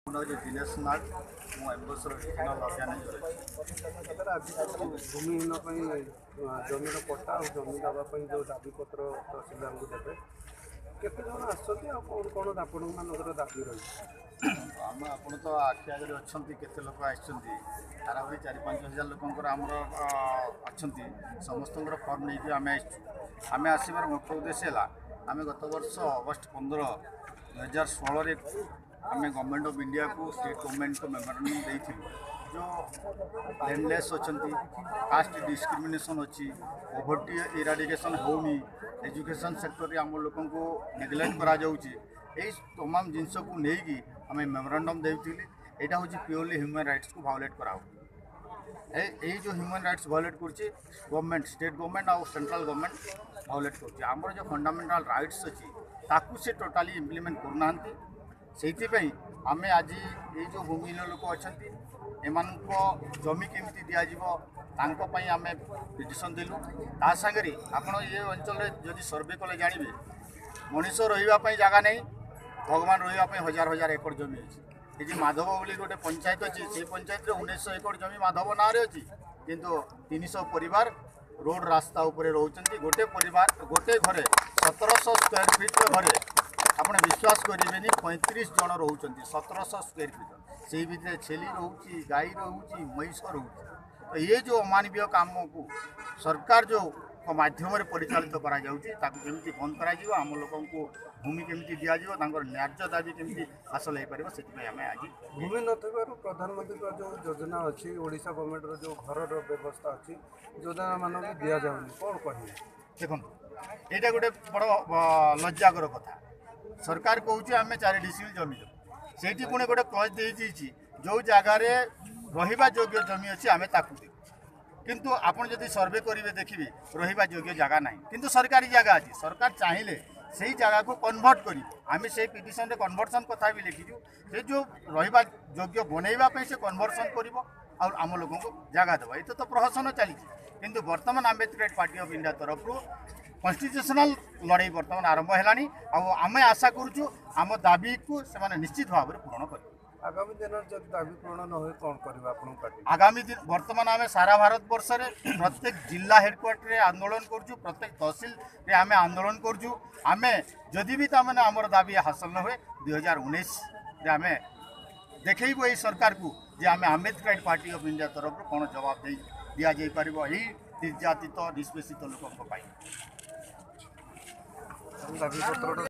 दिनेश नाग ambassador regional organiser भूमिहीन जमीन पट्टा और जमी देवाई जो दाबीपत्र तहसीलदार को देते केत जन आसती कौन कौन आपण मानकर दाबी रही आम आप तो आखि आगे अच्छा केते लोक आसती हाराहारी 4-5 हजार लोकर आमर अच्छा समस्त फर्म नहीं आम आम आसबार मुख्य उद्देश्य है आम गत वर्ष अगस्ट 15, 2016 आम गवर्नमेंट ऑफ इंडिया को स्टेट गवर्नमेंट को मेमोरेंडम देथिलु जो लैंडलेस अच्छा कास्ट डिस्क्रिमिनेशन अच्छी पॉवर्टी इराडिकेशन होनी एजुकेशन सेक्टर में आम लोक नेग्लेक्ट करा जाउची यही तमाम जिनस को लेकिन आम मेमोरेंडम देथिलु यहाँ हूँ प्योरली ह्यूमन राइट्स को भायोलेट कराओ यही जो ह्यूमन राइट्स भायोलेट करछि गवर्नमेंट स्टेट गवर्नमेंट और सेंट्रल गवर्नमेंट भायोलेट करछि आमर जो फंडामेंटाल राइट्स अच्छी ताकू से टोटाली इम्प्लीमेंट करना से आम आज ये जो भूमिहीन लोक अच्छा एमान जमी केमी दिजाई आम पिटिशन देलु ता सागरे आपण ये अंचल जदि सर्वे कले जानवे मनीष रही जगह नहीं भगवान रही हजार हजार एकड़ जमी अच्छी ये माधव बोली गोटे पंचायत अच्छी से पंचायत 1900 एकड़ जमी माधव ना अच्छी किंतु 300 परिवार रोड रास्ता उपरे रोचंती गोटे परिवार गोटे घरे 1700 स्क्वायर फीट घरे आपने विश्वास करेंगे 35 जन रोच 1700 स्क्वायर फीट से भितर छेली रोची गाई रोची महिष रोची तो ये जो अमानवीय काम को सरकार जो माध्यम परिचालित करामी बंद कर आम लोक भूमि केमी दिज्व न्याय्य दाबी केमी हासिल हो पार से आम आज भूमि न प्रधानमंत्री का जो योजना अच्छी ओडिशा गवर्नमेंट जो घर व्यवस्था अच्छी योजना मान भी दि जाऊनी कौन कह देखो यहाँ गोटे बड़ लज्जाकर कथा सरकार कहे आम 4 डिसिमिल जमी से पुणे गोटे क्लज दे जो जगार रहा योग्य जमी अच्छी आम ताकू दे किंतु आपन जदि सर्वे करेंगे देखिए रहा योग्य जगह ना किंतु सरकारी जगह अच्छी सरकार चाहिए से जगह को कन्वर्ट कर आम से पिटिशन रे कन्वर्सन कथा भी लिखीचु से जो रहा योग्य बनवाई से कन्वर्सन कर आम लोक जगह देवा ये तो प्रहसन चली किंतु वर्तमान आम्बेडकर पार्टी ऑफ इंडिया तरफ कन्स्टिट्यूशनल लड़ाई बर्तमान आरंभ है आम आशा करुचु आम दाबी को से निश्चित भाव में पूरण कर आगामी दिन जब दाबी पूर्ण न हो कौन करवा आगामी दिन वर्तमान आम सारा भारत वर्ष में प्रत्येक जिला हेडक्वार्टर आंदोलन करुचु प्रत्येक तहसिल आम आंदोलन करुचु आम जदि भी तमें आमर दाबी हासिल न हुए 2019 आम देखो ये सरकार को जे आम आम्बेडकर पार्टी ऑफ इंडिया तरफ कौन जवाब दे दि जाई पार यही निर्यातित निष्पेषित लोक